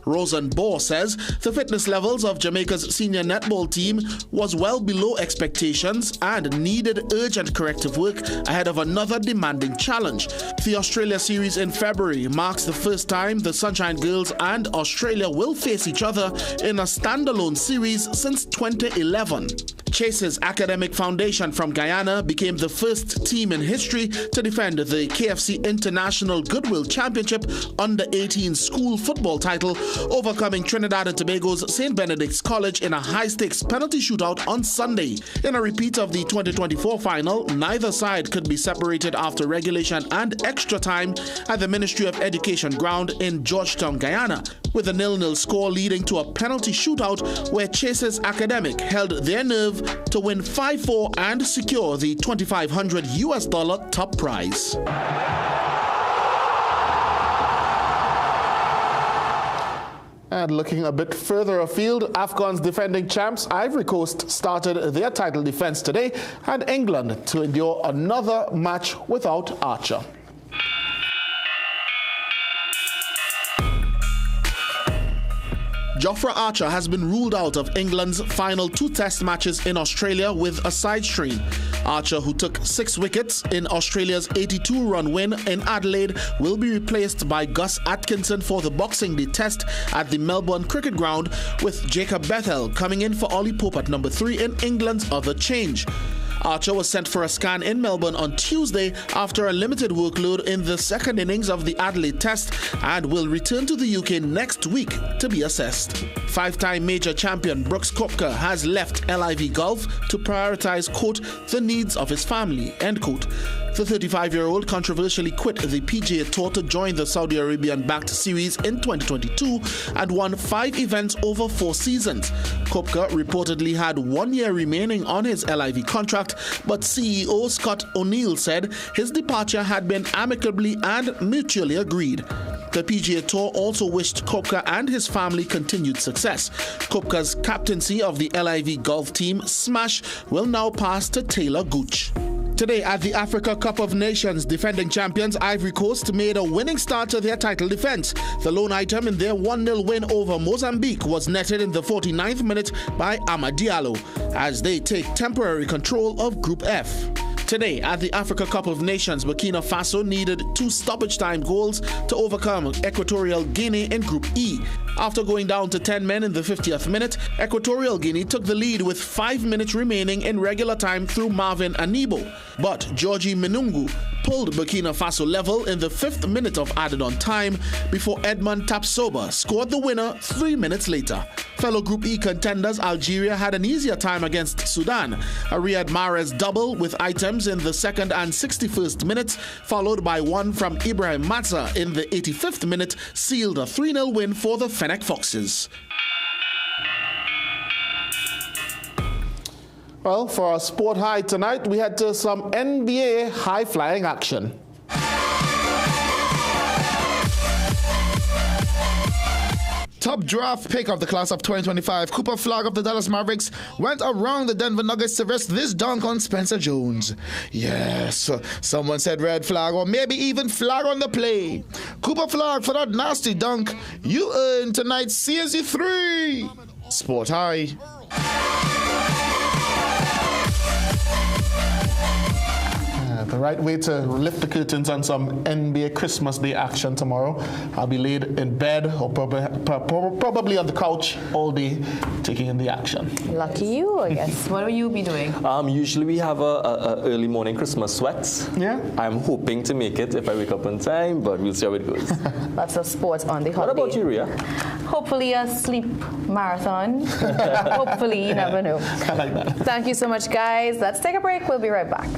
Rosenbaugh says the fitness levels of Jamaica's senior netball team was well below expectations and needed urgent corrective work ahead of another demanding challenge. The Australia series in February marks the first time the Sunshine Girls and Australia will face each other in a standalone series since 2011. Chase's Academic Foundation from Guyana became the first team in history to defend the KFC International Goodwill Championship under-18 school football title, overcoming Trinidad and Tobago's St. Benedict's College in a high-stakes penalty shootout on Sunday. In a repeat of the 2024 final, neither side could be separated after regulation and extra time at the Ministry of Education ground in Georgetown, Guyana, with a 0-0 score leading to a penalty shootout where Chase's Academic held their nerve to win 5-4 and secure the $2,500 top prize. And looking a bit further afield, Afghan's defending champs Ivory Coast started their title defense today, and England to endure another match without Archer. Jofra Archer has been ruled out of England's final 2 test matches in Australia with a side strain. Archer, who took 6 wickets in Australia's 82-run win in Adelaide, will be replaced by Gus Atkinson for the Boxing Day test at the Melbourne Cricket Ground, with Jacob Bethel coming in for Ollie Pope at number 3 in England's other change. Archer was sent for a scan in Melbourne on Tuesday after a limited workload in the second innings of the Adelaide Test and will return to the UK next week to be assessed. 5-time major champion Brooks Koepka has left LIV Golf to prioritize, quote, the needs of his family, end quote. The 35-year-old controversially quit the PGA Tour to join the Saudi Arabian-backed series in 2022 and won 5 events over 4 seasons. Koepka reportedly had 1 year remaining on his LIV contract, but CEO Scott O'Neill said his departure had been amicably and mutually agreed. The PGA Tour also wished Koepka and his family continued success. Koepka's captaincy of the LIV golf team, Smash, will now pass to Taylor Gooch. Today at the Africa Cup of Nations, defending champions Ivory Coast made a winning start to their title defense. The lone item in their 1-0 win over Mozambique was netted in the 49th minute by Amad Diallo as they take temporary control of Group F. Today, at the Africa Cup of Nations, Burkina Faso needed 2 stoppage time goals to overcome Equatorial Guinea in Group E. After going down to 10 men in the 50th minute, Equatorial Guinea took the lead with 5 minutes remaining in regular time through Marvin Anibo. But Georgie Menungu pulled Burkina Faso level in the 5th minute of added-on time before Edmond Tapsoba scored the winner 3 minutes later. Fellow Group E contenders Algeria had an easier time against Sudan. A Riyad Mahrez double with items in the 2nd and 61st minutes, followed by one from Ibrahim Matza in the 85th minute, sealed a 3-0 win for the Fennec Foxes. Well, for our sport high tonight, we head to some NBA high-flying action. Top draft pick of the class of 2025, Cooper Flagg of the Dallas Mavericks went around the Denver Nuggets to risk this dunk on Spencer Jones. Yes, someone said red flag or maybe even flag on the play. Cooper Flagg, for that nasty dunk, you earned tonight's CNC3 Sport High. The right way to lift the curtains on some NBA Christmas Day action tomorrow. I'll be laid in bed or probably on the couch all day taking in the action. Lucky you, I guess. What will you be doing? Usually we have a early morning Christmas sweats. Yeah. I'm hoping to make it if I wake up on time, but we'll see how it goes. Lots of sports on the holiday. What about you, Ria? Hopefully a sleep marathon. Hopefully, you never know. I like that. Thank you so much, guys. Let's take a break. We'll be right back.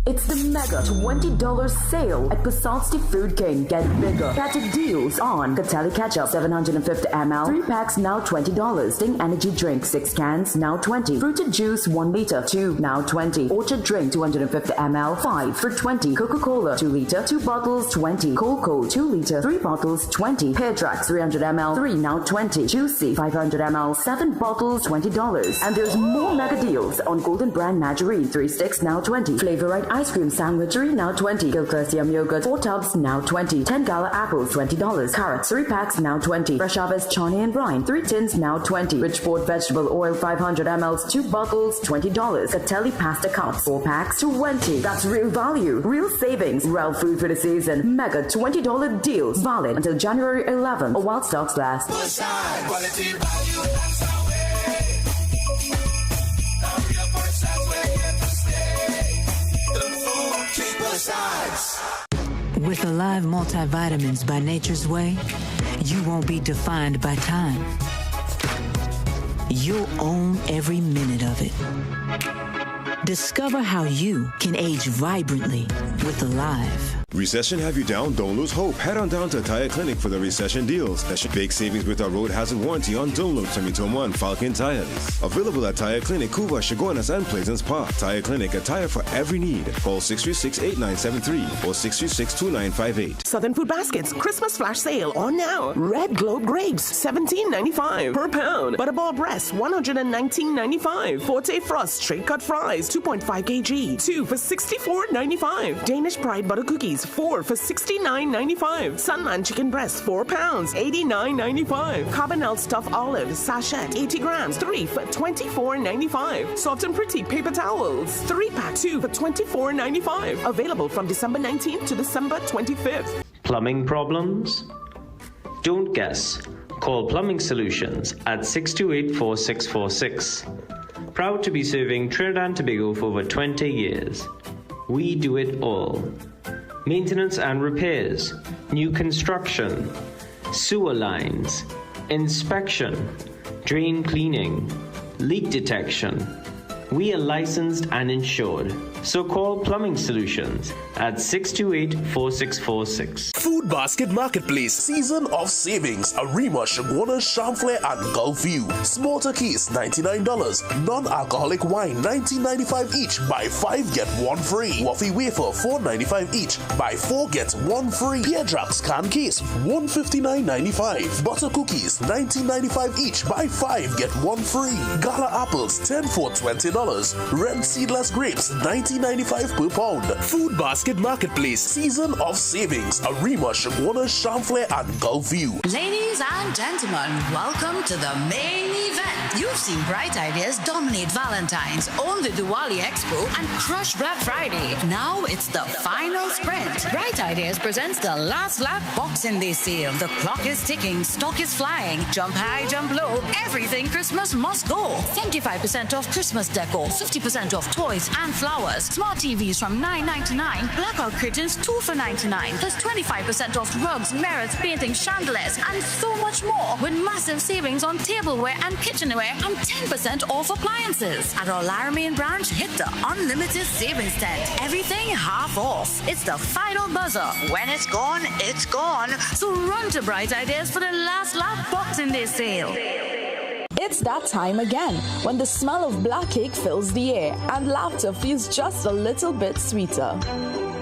It's the mega $20 sale at Passat's Food King. Get bigger, better deals on Catelli Ketchup 750 ml, 3 packs now $20. Sting Energy Drink 6 cans now $20. Fruited Juice 1 liter 2 now $20. Orchard Drink 250 ml 5 for $20. Coca-Cola 2 liter 2 bottles $20. Coco 2 liter 3 bottles $20. Pear Tracks 300 ml 3 now $20. Juicy 500 ml 7 bottles $20. And there's more mega deals on Golden Brand Margarine 3 sticks now $20. Flavorite Ice Cream Sandwichery now $20. Gilchrist Yum Yogurt 4 tubs now $20. 10 Gala apples $20. Carrots 3 packs now $20. Fresh Harvest Chani and Brine 3 tins now $20. Richport Vegetable Oil 500 ml 2 bottles $20. Catelli Pasta Cups 4 packs $20. That's real value, real savings. Real food for the season. Mega $20 deals valid until January 11 or while stocks last. Quality value, that's our way. With Alive Multivitamins by Nature's Way, you won't be defined by time. You'll own every minute of it. Discover how you can age vibrantly with Alive. Recession have you down? Don't lose hope. Head on down to Tire Clinic for the recession deals. Big savings with our road hazard warranty on Download 2021 Falcon tires. Available at Tire Clinic, Cuba, Chaguanas, and Pleasant Park. Tire Clinic, a tire for every need. Call 636-8973 or 636-2958. Southern Food Baskets Christmas flash sale on now. Red Globe grapes $17.95 per pound. Butterball breast $119.95. Forte Frost straight cut fries 2.5 kg 2 for $64.95. Danish Pride butter cookies 4 for $69.95. Sunland chicken breast 4 pounds $89.95. Carbonell stuffed olive sachet 80 grams 3 for $24.95. Soft and Pretty paper towels 3 pack 2 for $24.95. Available from December 19th to December 25th. Plumbing problems? Don't guess. Call Plumbing Solutions at 628-4646. Proud to be serving Trinidad and Tobago for over 20 years. We do it all. Maintenance and repairs, new construction, sewer lines, inspection, drain cleaning, leak detection. We are licensed and insured. So call Plumbing Solutions at 628-4646. Food Basket Marketplace Season of Savings. Arima, Chaguanas, Champlain, and Gulfview. Small turkeys $99. Non-alcoholic wine $19.95 each. Buy 5 get 1 free. Waffy wafer $4.95 each. Buy 4 get 1 free. Pear Jacks can case $159.95. Butter cookies $19.95 each. Buy 5 get 1 free. Gala apples 10 for $20. Red seedless grapes $19.95 per pound. Food Basket Marketplace Season of Savings. Arima Arima, Shagwana, Chamflair, and Gulfview. Ladies and gentlemen, welcome to the main event. You've seen Bright Ideas dominate Valentine's, own the Diwali Expo, and crush Black Friday. Now it's the final sprint. Bright Ideas presents the last lap Boxing Day sale. The clock is ticking, stock is flying. Jump high, jump low. Everything Christmas must go. 75% off Christmas decor, 50% off toys and flowers. Smart TVs from $9.99. Blackout curtains $2 for $99. Plus 25% off rugs, mirrors, painting, chandeliers, and so much more. With massive savings on tableware and kitchenware and 10% off appliances. At our Laramie branch, hit the unlimited savings tent. Everything half off. It's the final buzzer. When it's gone, it's gone. So run to Bright Ideas for the last lap Boxing Day sale. It's that time again, when the smell of black cake fills the air and laughter feels just a little bit sweeter.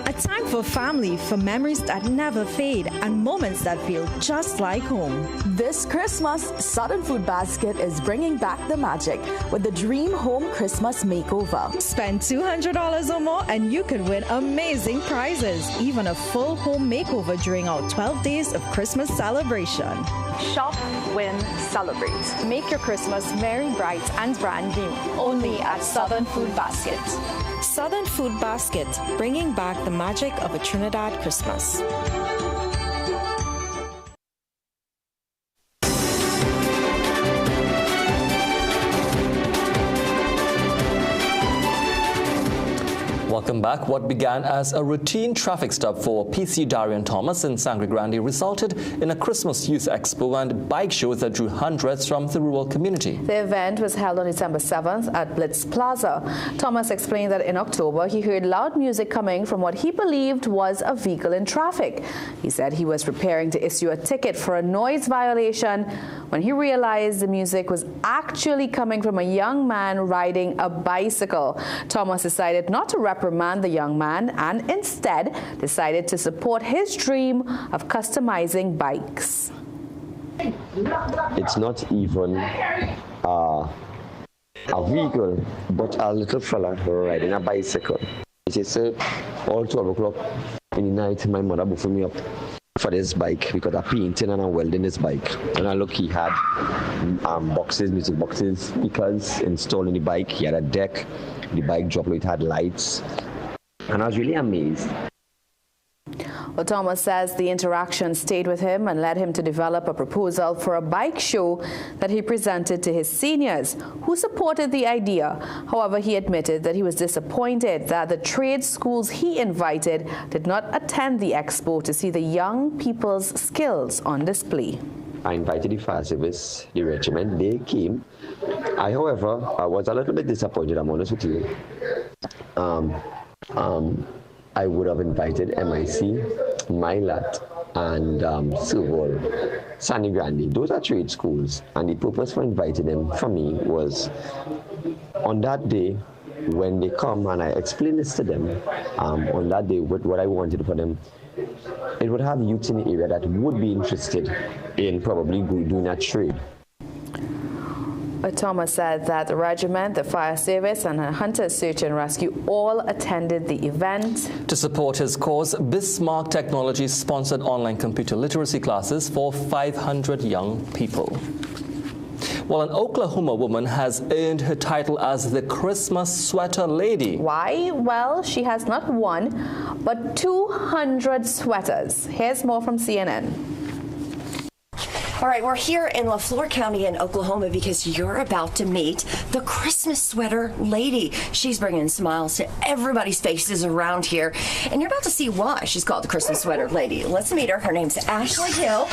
A time for family, for memories that never fade and moments that feel just like home. This Christmas, Southern Food Basket is bringing back the magic with the Dream Home Christmas Makeover. Spend $200 or more and you could win amazing prizes, even a full home makeover during our 12 days of Christmas celebration. Shop, win, celebrate. Make your Christmas merry, bright, and brand new. Only at Southern Food Basket. Southern Food Basket, bringing back the magic of a Trinidad Christmas. Welcome back. What began as a routine traffic stop for PC Darian Thomas in Sangre Grande resulted in a Christmas Youth Expo and bike shows that drew hundreds from the rural community. The event was held on December 7th at Blitz Plaza. Thomas explained that in October he heard loud music coming from what he believed was a vehicle in traffic. He said he was preparing to issue a ticket for a noise violation when he realized the music was actually coming from a young man riding a bicycle. Thomas decided not to reprimand the young man and instead decided to support his dream of customizing bikes. It's not even a vehicle, but a little fella riding a bicycle. She said, all 12 o'clock in the night, my mother buffed me up for this bike because I'm painting and I'm welding this bike. And I look, he had boxes, music boxes, speakers installed in the bike. He had a deck. The bike dropped, it had lights. And I was really amazed. Well, Thomas says the interaction stayed with him and led him to develop a proposal for a bike show that he presented to his seniors, who supported the idea. However, he admitted that he was disappointed that the trade schools he invited did not attend the expo to see the young people's skills on display. I invited the fire service, the regiment, they came. I, however, I was a little bit disappointed, I'm honest with you. I would have invited MIC, Milat, and Silver, Sangre Grande. Those are trade schools, and the purpose for inviting them for me was on that day when they come, and I explain this to them, on that day what I wanted for them. It would have youth in the area that would be interested in probably doing a trade. Thomas said that the regiment, the fire service, and Hunter Search and Rescue all attended the event. To support his cause, Bismarck Technologies sponsored online computer literacy classes for 500 young people. Well, an Oklahoma woman has earned her title as the Christmas Sweater Lady. Why? Well, she has not one, but 200 sweaters. Here's more from CNN. All right, we're here in LaFleur County in Oklahoma because you're about to meet the Christmas Sweater Lady. She's bringing smiles to everybody's faces around here, and you're about to see why she's called the Christmas Sweater Lady. Let's meet her. Her name's Ashley Hill.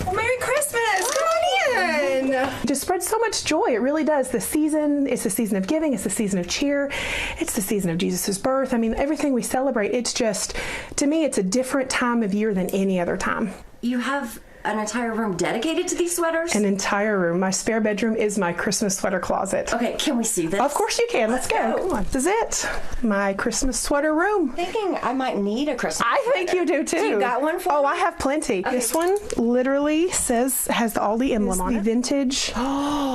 Well, Merry Christmas! Come on in! It just spreads so much joy. It really does. The season, it's the season of giving. It's the season of cheer. It's the season of Jesus' birth. I mean, everything we celebrate, it's just, to me, it's a different time of year than any other time. You have an entire room dedicated to these sweaters? An entire room. My spare bedroom is my Christmas sweater closet. Okay, can we see this? Of course you can. Let's go. Come on. This is it. My Christmas sweater room. Thinking I might need a Christmas I sweater. think you do too. Do you got one for me? Oh, I have plenty. Okay. This one literally has the Aldi emblem on it. The vintage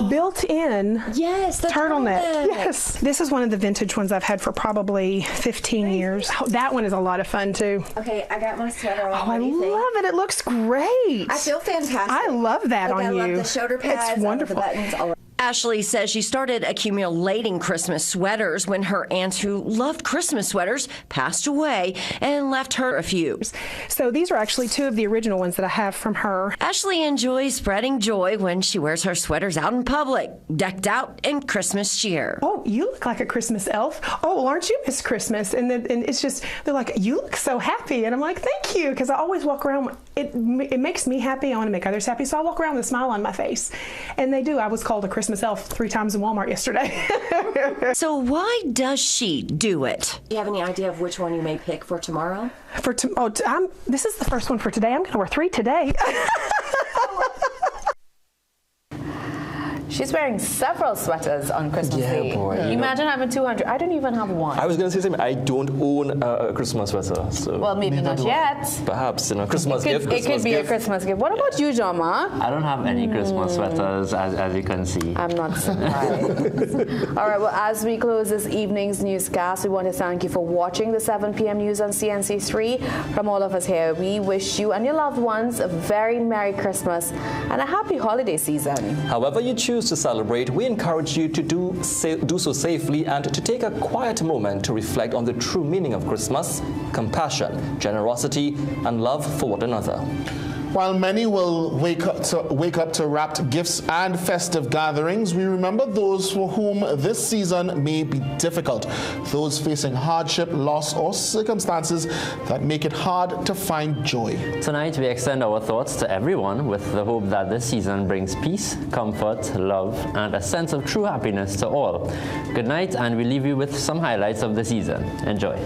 built-in the turtleneck. Yes. This is one of the vintage ones I've had for probably 15 years. Oh, that one is a lot of fun too. Okay, I got my sweater on. Oh, I love it. It looks great. I feel fantastic. I love that on you. I love the shoulder pads. It's wonderful. I love the buttons. Ashley says she started accumulating Christmas sweaters when her aunt who loved Christmas sweaters passed away and left her a few. So these are actually two of the original ones that I have from her. Ashley enjoys spreading joy when she wears her sweaters out in public, decked out in Christmas cheer. Oh, you look like a Christmas elf. Oh, well, aren't you Miss Christmas? And it's just, they're like, you look so happy. And I'm like, thank you. Because I always walk around, it makes me happy. I want to make others happy. So I walk around with a smile on my face. And they do. I was called a Christmas elf 3 times in Walmart yesterday. So why does she do it? Do you have any idea of which one you may pick for tomorrow? This is the first one for today. I'm going to wear 3 today. She's wearing several sweaters on Christmas Day. Boy. Imagine having 200. I don't even have one. I was going to say something. I don't own a Christmas sweater. So well, maybe not yet. Perhaps, Christmas gift. It could be a Christmas gift. What about you, Jama? I don't have any Christmas sweaters, as you can see. I'm not surprised. All right, well, as we close this evening's newscast, we want to thank you for watching the 7 p.m. news on CNC3. From all of us here, we wish you and your loved ones a very Merry Christmas and a happy holiday season. However you choose to celebrate, we encourage you to do so safely and to take a quiet moment to reflect on the true meaning of Christmas: compassion, generosity, and love for one another. While many will wake up to wrapped gifts and festive gatherings, we remember those for whom this season may be difficult, those facing hardship, loss, or circumstances that make it hard to find joy. Tonight, we extend our thoughts to everyone with the hope that this season brings peace, comfort, love, and a sense of true happiness to all. Good night, and we leave you with some highlights of the season. Enjoy.